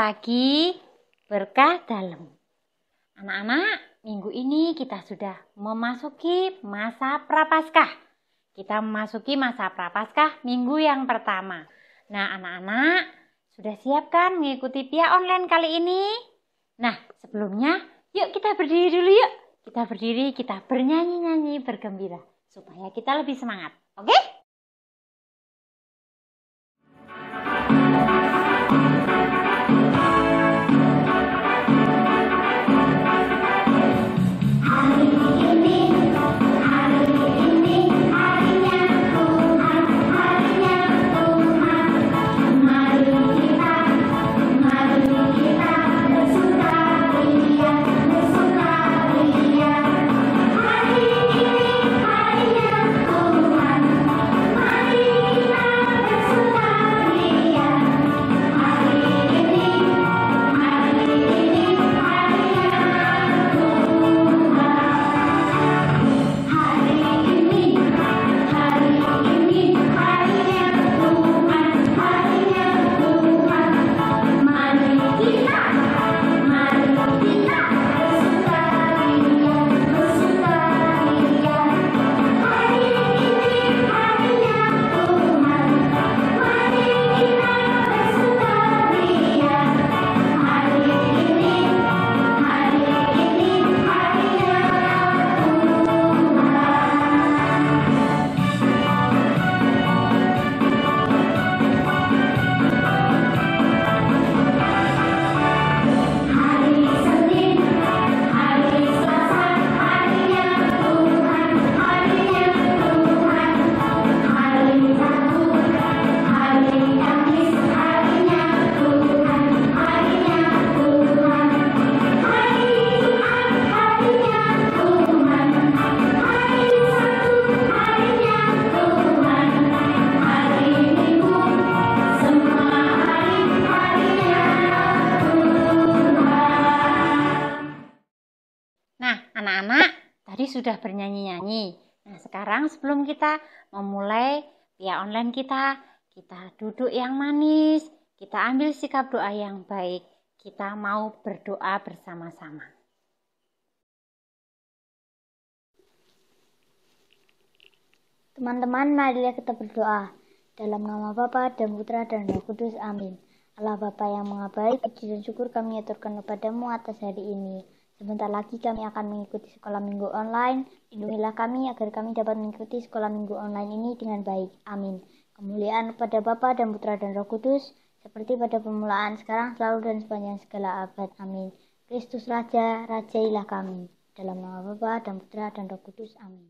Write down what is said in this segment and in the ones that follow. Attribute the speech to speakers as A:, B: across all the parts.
A: pagi, berkah dalam. Anak-anak, minggu ini kita sudah memasuki masa Prapaskah. Kita memasuki masa Prapaskah minggu yang pertama. Nah, anak-anak, sudah siap kan mengikuti PIA online kali ini? Nah, sebelumnya, yuk kita berdiri dulu yuk. Kita berdiri, kita bernyanyi-nyanyi, bergembira. Supaya kita lebih semangat, oke? Anak-anak tadi sudah bernyanyi-nyanyi. Nah, sekarang sebelum kita memulai PIA online kita duduk yang manis, kita ambil sikap doa yang baik. Kita mau berdoa bersama-sama.
B: Teman-teman, marilah kita berdoa. Dalam nama Bapa dan Putra dan Roh Kudus, amin. Allah Bapa yang Maha Baik, puji dan syukur kami aturkan kepadamu atas hari ini. Sebentar lagi kami akan mengikuti sekolah minggu online. Lindungilah kami agar kami dapat mengikuti sekolah minggu online ini dengan baik. Amin. Kemuliaan kepada Bapa dan Putra dan Roh Kudus, seperti pada permulaan, sekarang, selalu, dan sepanjang segala abad. Amin. Kristus Raja, rajailah kami. Dalam nama Bapa dan Putra dan Roh Kudus. Amin.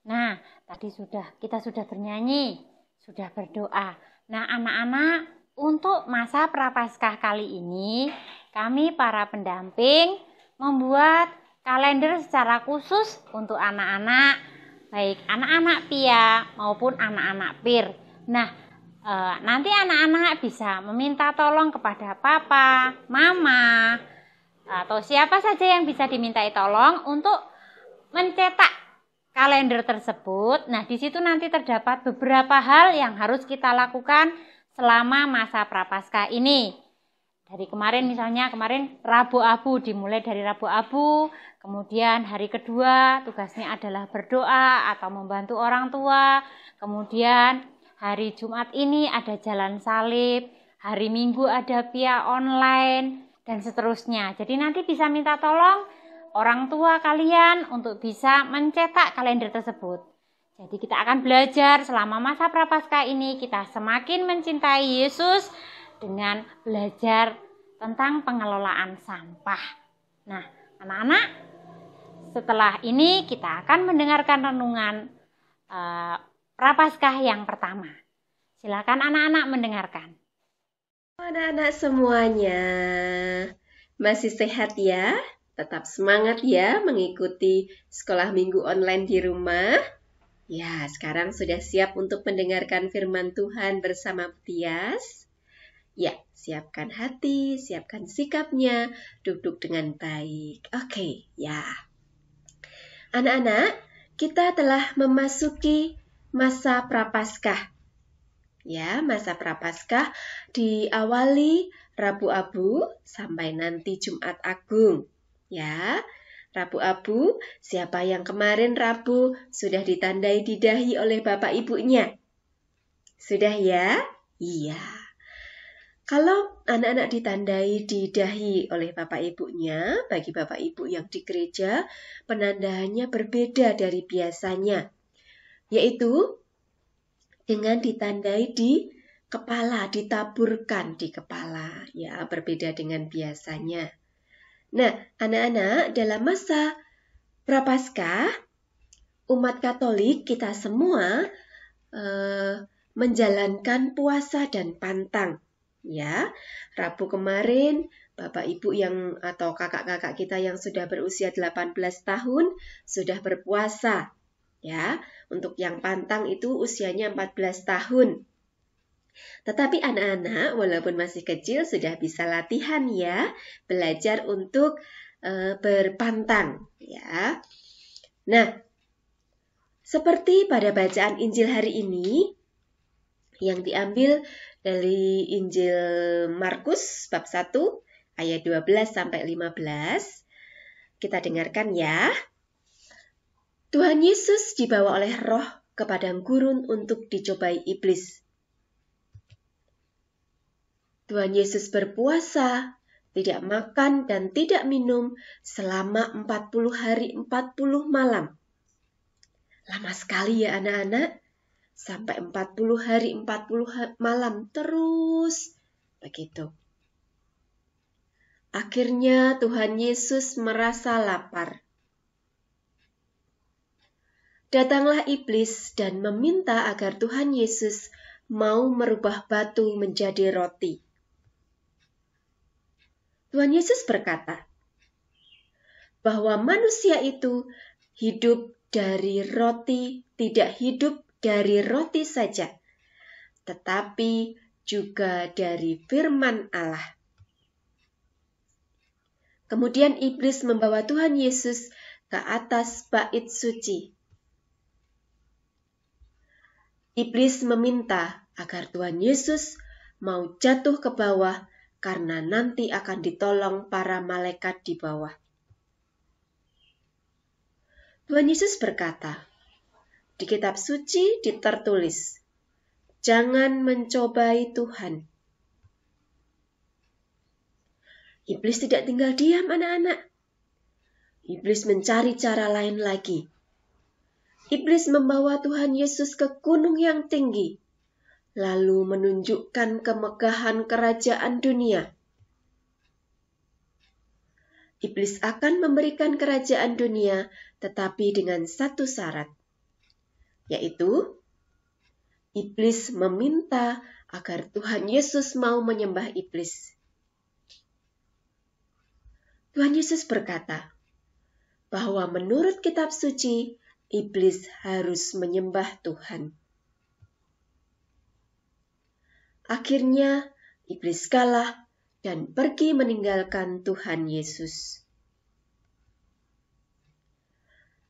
A: Nah, tadi kita sudah bernyanyi, sudah berdoa. Nah, anak-anak, untuk masa Prapaskah kali ini, kami para pendamping membuat kalender secara khusus untuk anak-anak, baik anak-anak PIA maupun anak-anak PIR. Nah, nanti anak-anak bisa meminta tolong kepada papa, mama, atau siapa saja yang bisa dimintai tolong untuk mencetak kalender tersebut. Nah, di situ nanti terdapat beberapa hal yang harus kita lakukan selama masa Prapaskah ini. Dari kemarin Rabu Abu, dimulai dari Rabu Abu, kemudian hari kedua tugasnya adalah berdoa atau membantu orang tua, kemudian hari Jumat ini ada jalan salib, hari Minggu ada PIA online, dan seterusnya. Jadi nanti bisa minta tolong orang tua kalian untuk bisa mencetak kalender tersebut. Jadi kita akan belajar selama masa Prapaskah ini, kita semakin mencintai Yesus dengan belajar tentang pengelolaan sampah. Nah, anak-anak, setelah ini kita akan mendengarkan renungan Prapaskah yang pertama. Silakan anak-anak mendengarkan.
C: Anak-anak semuanya, masih sehat ya? Tetap semangat ya mengikuti sekolah minggu online di rumah. Ya, sekarang sudah siap untuk mendengarkan firman Tuhan bersama Tias? Ya, siapkan hati, siapkan sikapnya, duduk dengan baik. Oke, ya. Anak-anak, kita telah memasuki masa Prapaskah. Ya, masa Prapaskah diawali Rabu Abu sampai nanti Jumat Agung. Ya, Rabu Abu, siapa yang kemarin Rabu sudah ditandai di dahi oleh bapak ibunya? Sudah ya? Iya. Kalau anak-anak ditandai di dahi oleh bapak ibunya, bagi bapak ibu yang di gereja, penandaannya berbeda dari biasanya, yaitu dengan ditandai di kepala, ditaburkan di kepala, ya, berbeda dengan biasanya. Nah, anak-anak, dalam masa Prapaskah, umat Katolik kita semua menjalankan puasa dan pantang. Ya, Rabu kemarin Bapak Ibu yang atau kakak-kakak kita yang sudah berusia 18 tahun sudah berpuasa. Ya, untuk yang pantang itu usianya 14 tahun. Tetapi anak-anak walaupun masih kecil sudah bisa latihan ya, belajar untuk berpantang ya. Nah, seperti pada bacaan Injil hari ini yang diambil dari Injil Markus bab 1 ayat 12 sampai 15. Kita dengarkan ya. Tuhan Yesus dibawa oleh Roh ke padang gurun untuk dicobai iblis. Tuhan Yesus berpuasa, tidak makan dan tidak minum selama 40 hari 40 malam. Lama sekali ya anak-anak, sampai 40 hari 40 malam terus begitu. Akhirnya Tuhan Yesus merasa lapar. Datanglah iblis dan meminta agar Tuhan Yesus mau merubah batu menjadi roti. Tuhan Yesus berkata bahwa manusia itu hidup dari roti, tidak hidup dari roti saja, tetapi juga dari firman Allah. Kemudian iblis membawa Tuhan Yesus ke atas bait suci. Iblis meminta agar Tuhan Yesus mau jatuh ke bawah karena nanti akan ditolong para malaikat di bawah. Tuhan Yesus berkata, di kitab suci tertulis, jangan mencobai Tuhan. Iblis tidak tinggal diam anak-anak. Iblis mencari cara lain lagi. Iblis membawa Tuhan Yesus ke gunung yang tinggi, lalu menunjukkan kemegahan kerajaan dunia. Iblis akan memberikan kerajaan dunia, tetapi dengan satu syarat, yaitu iblis meminta agar Tuhan Yesus mau menyembah iblis. Tuhan Yesus berkata bahwa menurut kitab suci, iblis harus menyembah Tuhan. Akhirnya, iblis kalah dan pergi meninggalkan Tuhan Yesus.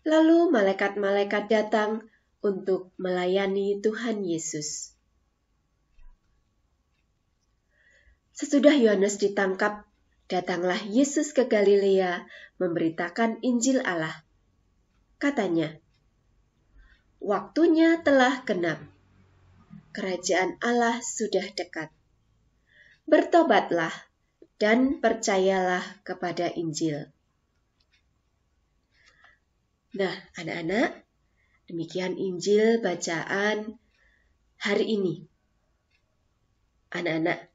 C: Lalu malaikat-malaikat datang untuk melayani Tuhan Yesus. Sesudah Yohanes ditangkap, datanglah Yesus ke Galilea memberitakan Injil Allah. Katanya, waktunya telah genap. Kerajaan Allah sudah dekat. Bertobatlah dan percayalah kepada Injil. Nah, anak-anak, demikian Injil bacaan hari ini. Anak-anak,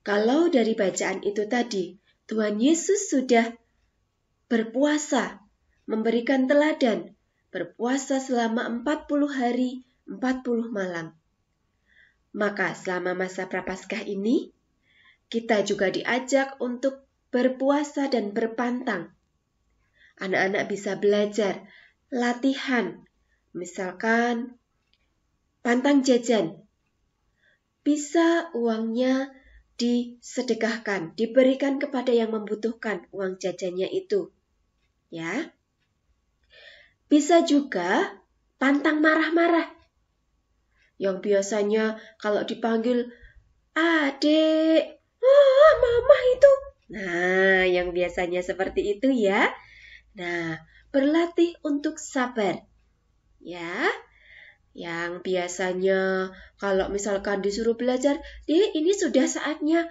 C: kalau dari bacaan itu tadi, Tuhan Yesus sudah berpuasa, memberikan teladan, berpuasa selama 40 hari, 40 malam. Maka selama masa Prapaskah ini, kita juga diajak untuk berpuasa dan berpantang. Anak-anak bisa belajar, latihan, misalkan pantang jajan. Bisa uangnya disedekahkan, diberikan kepada yang membutuhkan uang jajannya itu. Ya. Bisa juga pantang marah-marah. Yang biasanya kalau dipanggil, "Adik, ah, mama itu." Nah, yang biasanya seperti itu ya. Nah, berlatih untuk sabar. Ya, yang biasanya kalau misalkan disuruh belajar, ini sudah saatnya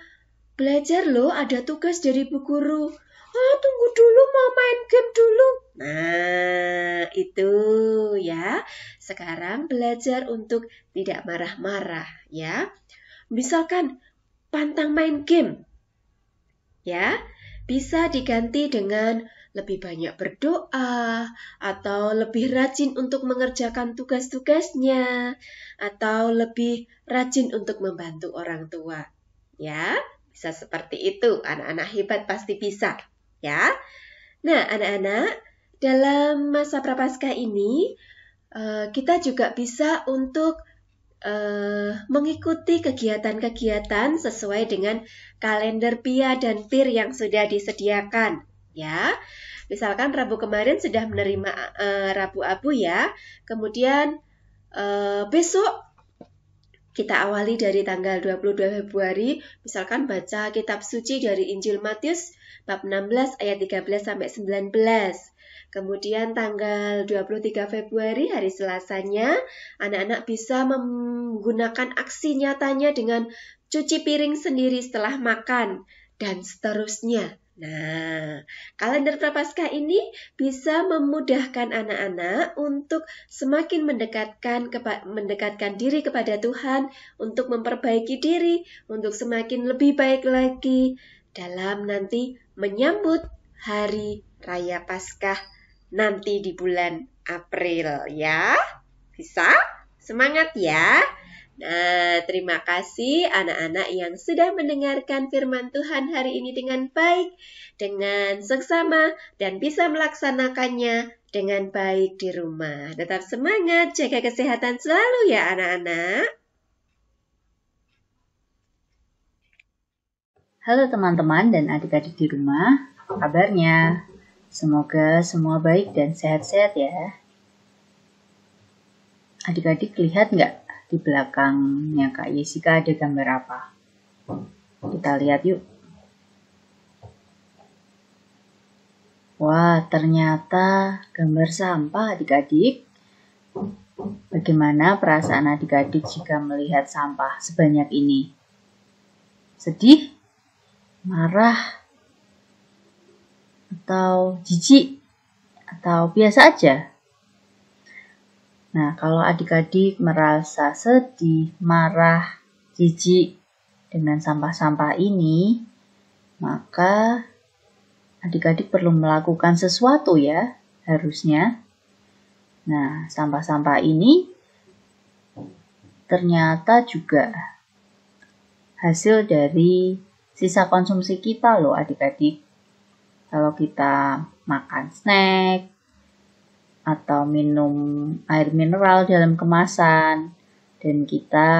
C: belajar loh, ada tugas dari Bu Guru. Oh, tunggu dulu, mau main game dulu. Nah, itu ya. Sekarang belajar untuk tidak marah-marah ya. Misalkan pantang main game. Ya, bisa diganti dengan lebih banyak berdoa, atau lebih rajin untuk mengerjakan tugas-tugasnya, atau lebih rajin untuk membantu orang tua. Ya, bisa seperti itu. Anak-anak hebat pasti bisa. Ya. Nah, anak-anak, dalam masa prapaskah ini, kita juga bisa untuk mengikuti kegiatan-kegiatan sesuai dengan kalender PIA dan PIR yang sudah disediakan. Ya, misalkan Rabu kemarin sudah menerima Rabu Abu ya. Kemudian besok kita awali dari tanggal 22 Februari, misalkan baca kitab suci dari Injil Matius bab 16 ayat 13 sampai 19. Kemudian tanggal 23 Februari hari Selasanya, anak-anak bisa menggunakan aksi nyatanya dengan cuci piring sendiri setelah makan dan seterusnya. Nah, kalender Prapaskah ini bisa memudahkan anak-anak untuk semakin mendekatkan diri kepada Tuhan, untuk memperbaiki diri, untuk semakin lebih baik lagi dalam nanti menyambut Hari Raya Paskah nanti di bulan April ya. Bisa? Semangat ya. Nah, terima kasih anak-anak yang sudah mendengarkan firman Tuhan hari ini dengan baik, dengan seksama, dan bisa melaksanakannya dengan baik di rumah. Tetap semangat, jaga kesehatan selalu ya anak-anak.
D: Halo teman-teman dan adik-adik di rumah, apa kabarnya? Semoga semua baik dan sehat-sehat ya. Adik-adik lihat nggak di belakangnya Kak Yesika ada gambar apa? Kita lihat yuk. Wah, ternyata gambar sampah adik-adik. Bagaimana perasaan adik-adik jika melihat sampah sebanyak ini? Sedih? Marah? Atau jijik? Atau biasa aja? Nah, kalau adik-adik merasa sedih, marah, jijik dengan sampah-sampah ini, maka adik-adik perlu melakukan sesuatu ya, harusnya. Nah, sampah-sampah ini ternyata juga hasil dari sisa konsumsi kita loh adik-adik. Kalau kita makan snack atau minum air mineral dalam kemasan dan kita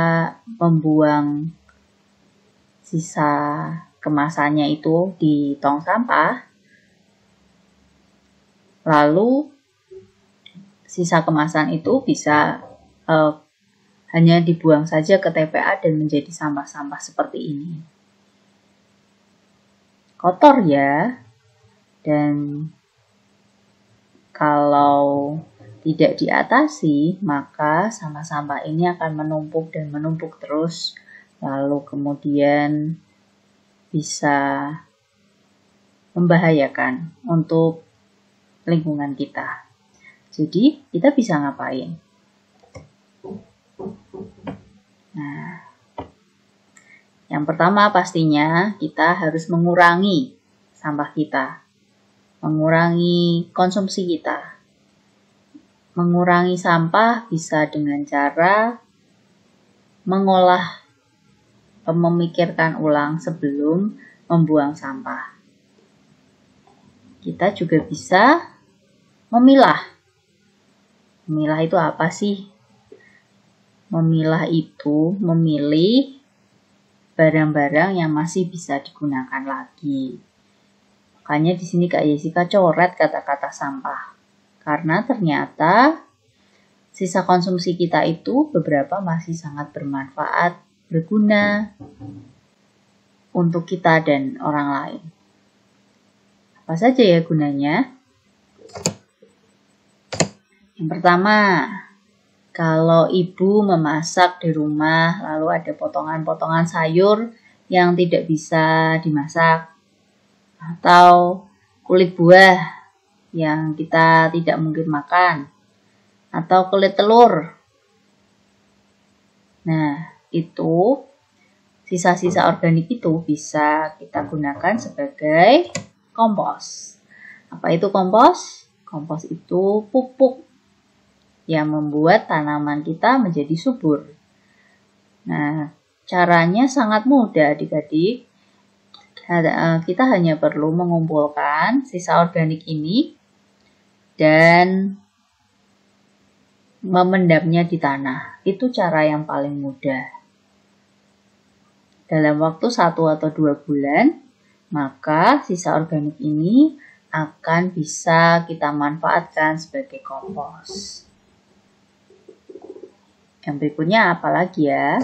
D: membuang sisa kemasannya itu di tong sampah, lalu sisa kemasan itu bisa hanya dibuang saja ke TPA dan menjadi sampah-sampah seperti ini. Kotor ya. Dan kalau tidak diatasi, maka sampah-sampah ini akan menumpuk dan menumpuk terus, lalu kemudian bisa membahayakan untuk lingkungan kita. Jadi, kita bisa ngapain? Nah, yang pertama pastinya kita harus mengurangi sampah kita. Mengurangi konsumsi kita. Mengurangi sampah bisa dengan cara mengolah, memikirkan ulang sebelum membuang sampah. Kita juga bisa memilah. Memilah itu apa sih? Memilah itu memilih barang-barang yang masih bisa digunakan lagi. Makanya di sini Kak Yesika coret kata-kata sampah. Karena ternyata sisa konsumsi kita itu beberapa masih sangat bermanfaat, berguna untuk kita dan orang lain. Apa saja ya gunanya? Yang pertama, kalau ibu memasak di rumah lalu ada potongan-potongan sayur yang tidak bisa dimasak, atau kulit buah yang kita tidak mungkin makan, atau kulit telur. Nah, itu sisa-sisa organik itu bisa kita gunakan sebagai kompos. Apa itu kompos? Kompos itu pupuk yang membuat tanaman kita menjadi subur. Nah, caranya sangat mudah adik-adik. Kita hanya perlu mengumpulkan sisa organik ini dan memendamnya di tanah. Itu cara yang paling mudah. Dalam waktu 1 atau 2 bulan, maka sisa organik ini akan bisa kita manfaatkan sebagai kompos. Yang berikutnya apa lagi ya?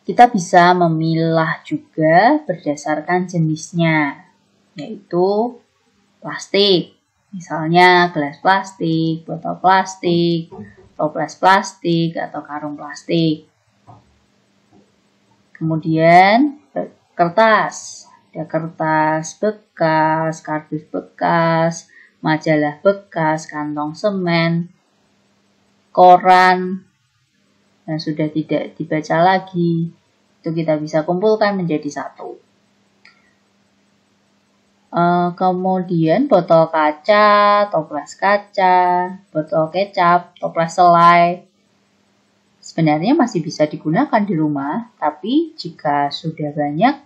D: Kita bisa memilah juga berdasarkan jenisnya, yaitu plastik. Misalnya gelas plastik, botol plastik, toples plastik, atau karung plastik. Kemudian kertas. Ada kertas bekas, kardus bekas, majalah bekas, kantong semen, koran, yang sudah tidak dibaca lagi. Itu kita bisa kumpulkan menjadi satu. Kemudian botol kaca, toples kaca, botol kecap, toples selai. Sebenarnya masih bisa digunakan di rumah, tapi jika sudah banyak,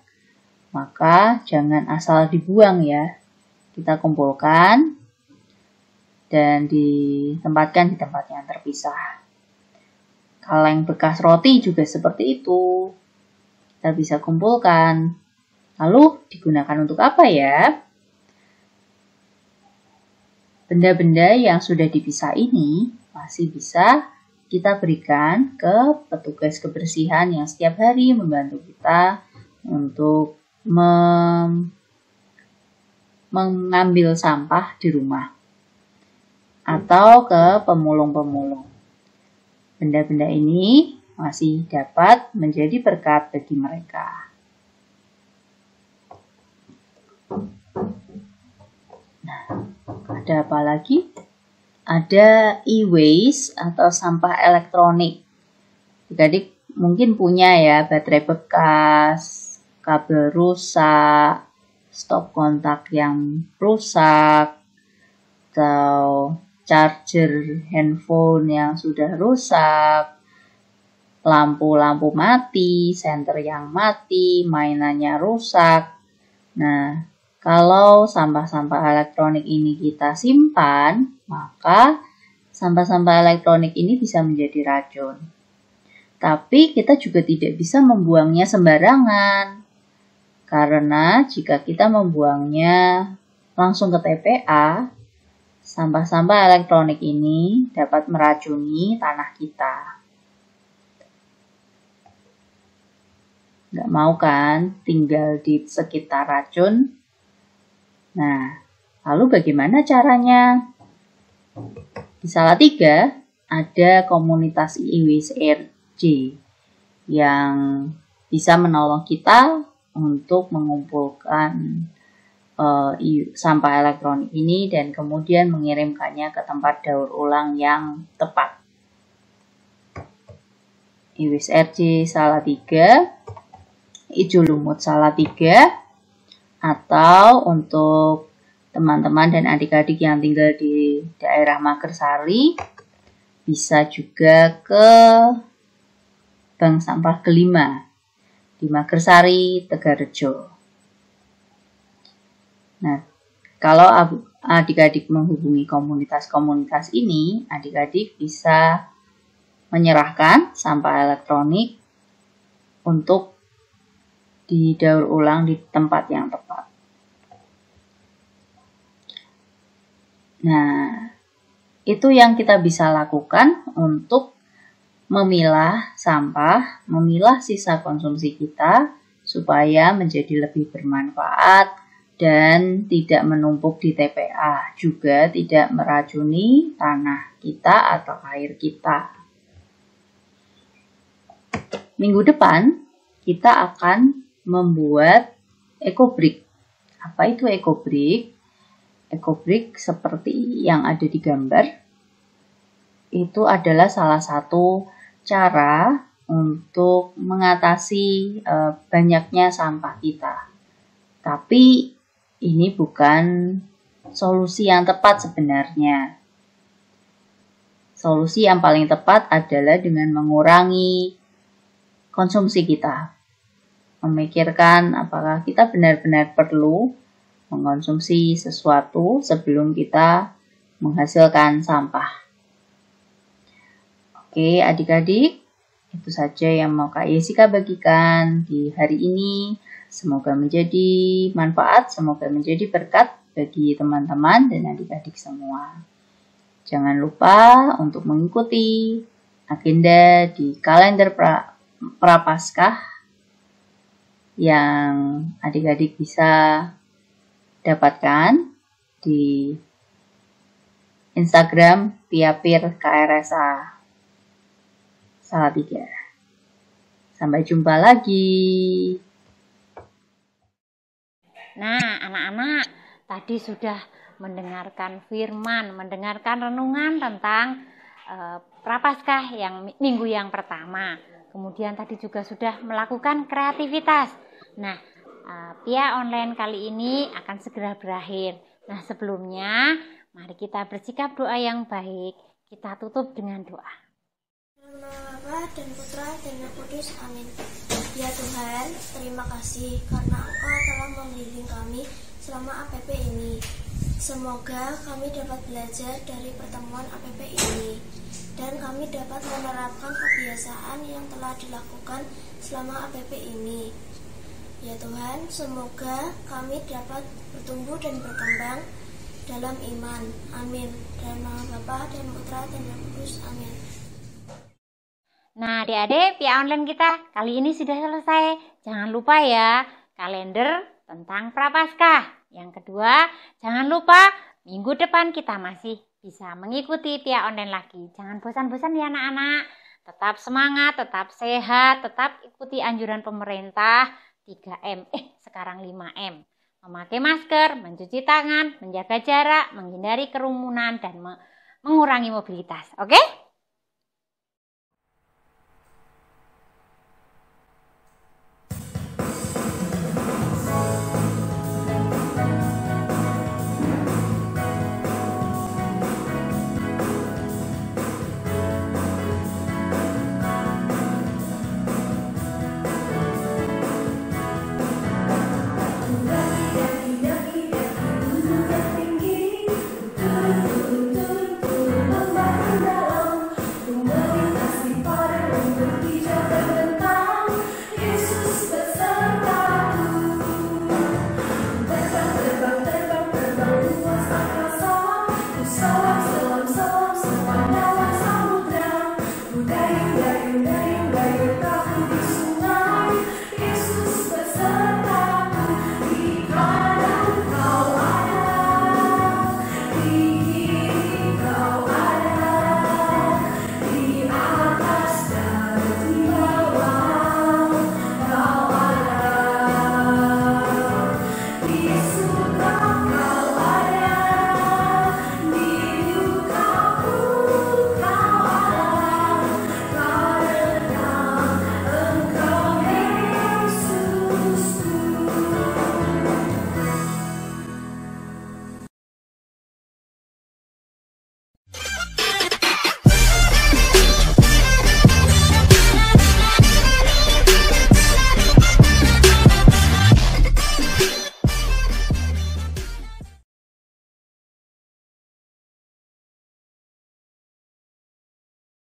D: maka jangan asal dibuang ya. Kita kumpulkan dan ditempatkan di tempat yang terpisah. Kaleng bekas roti juga seperti itu. Kita bisa kumpulkan. Lalu digunakan untuk apa ya? Benda-benda yang sudah dipisah ini masih bisa kita berikan ke petugas kebersihan yang setiap hari membantu kita untuk mengambil sampah di rumah atau ke pemulung-pemulung. Benda-benda ini masih dapat menjadi berkat bagi mereka. Nah, ada apa lagi? Ada e-waste atau sampah elektronik. Adik-adik mungkin punya ya baterai bekas, kabel rusak, stop kontak yang rusak, atau charger handphone yang sudah rusak, lampu-lampu mati, senter yang mati, mainannya rusak. Nah, kalau sampah-sampah elektronik ini kita simpan, maka sampah-sampah elektronik ini bisa menjadi racun. Tapi kita juga tidak bisa membuangnya sembarangan. Karena jika kita membuangnya langsung ke TPA, sampah-sampah elektronik ini dapat meracuni tanah kita. Nggak mau kan tinggal di sekitar racun? Nah, lalu bagaimana caranya? Di Salatiga ada komunitas e-waste RJ yang bisa menolong kita untuk mengumpulkan sampah elektronik ini dan kemudian mengirimkannya ke tempat daur ulang yang tepat. e-waste RJ Salatiga, Ijo Lumut Salatiga, atau untuk teman-teman dan adik-adik yang tinggal di daerah Magersari bisa juga ke Bank Sampah Kelima di Magersari, Tegarejo. Nah, kalau adik-adik menghubungi komunitas-komunitas ini, adik-adik bisa menyerahkan sampah elektronik untuk didaur ulang di tempat yang tepat. Nah, Itu yang kita bisa lakukan untuk memilah sampah, memilah sisa konsumsi kita supaya menjadi lebih bermanfaat dan tidak menumpuk di TPA, juga tidak meracuni tanah kita atau air kita. Minggu depan kita akan membuat eco-brick. Apa itu eco-brick? Eco-brick seperti yang ada di gambar. Itu adalah salah satu cara untuk mengatasi banyaknya sampah kita. Tapi ini bukan solusi yang tepat sebenarnya. Solusi yang paling tepat adalah dengan mengurangi konsumsi kita. Memikirkan apakah kita benar-benar perlu mengkonsumsi sesuatu sebelum kita menghasilkan sampah. Oke, adik-adik, itu saja yang mau Kak Yesika bagikan di hari ini. Semoga menjadi manfaat, semoga menjadi berkat bagi teman-teman dan adik-adik semua. Jangan lupa untuk mengikuti agenda di kalender Prapaskah yang adik-adik bisa dapatkan di Instagram Piapir KRSA Salatiga. Sampai jumpa lagi.
A: Nah, anak-anak, tadi sudah mendengarkan firman, mendengarkan renungan tentang Prapaskah yang minggu yang pertama. Kemudian tadi juga sudah melakukan kreativitas. Nah, Pia online kali ini akan segera berakhir. Nah, sebelumnya mari kita bersikap doa yang baik. Kita tutup dengan doa.
E: Dalam nama Bapa dan Putra dan Roh Kudus, amin. Ya Tuhan, terima kasih karena Engkau telah membimbing kami selama APP ini. Semoga kami dapat belajar dari pertemuan APP ini dan kami dapat menerapkan kebiasaan yang telah dilakukan selama APP ini. Ya Tuhan, semoga kami dapat bertumbuh dan berkembang dalam iman. Amin. Dalam nama Bapa dan Putra dan Roh Kudus, amin.
A: Nah, adik-adik, Pia online kita kali ini sudah selesai. Jangan lupa ya, kalender tentang Prapaskah. Yang kedua, jangan lupa minggu depan kita masih bisa mengikuti Pia online lagi. Jangan bosan-bosan ya anak-anak. Tetap semangat, tetap sehat, tetap ikuti anjuran pemerintah 3M, sekarang 5M. Memakai masker, mencuci tangan, menjaga jarak, menghindari kerumunan, dan mengurangi mobilitas. Oke?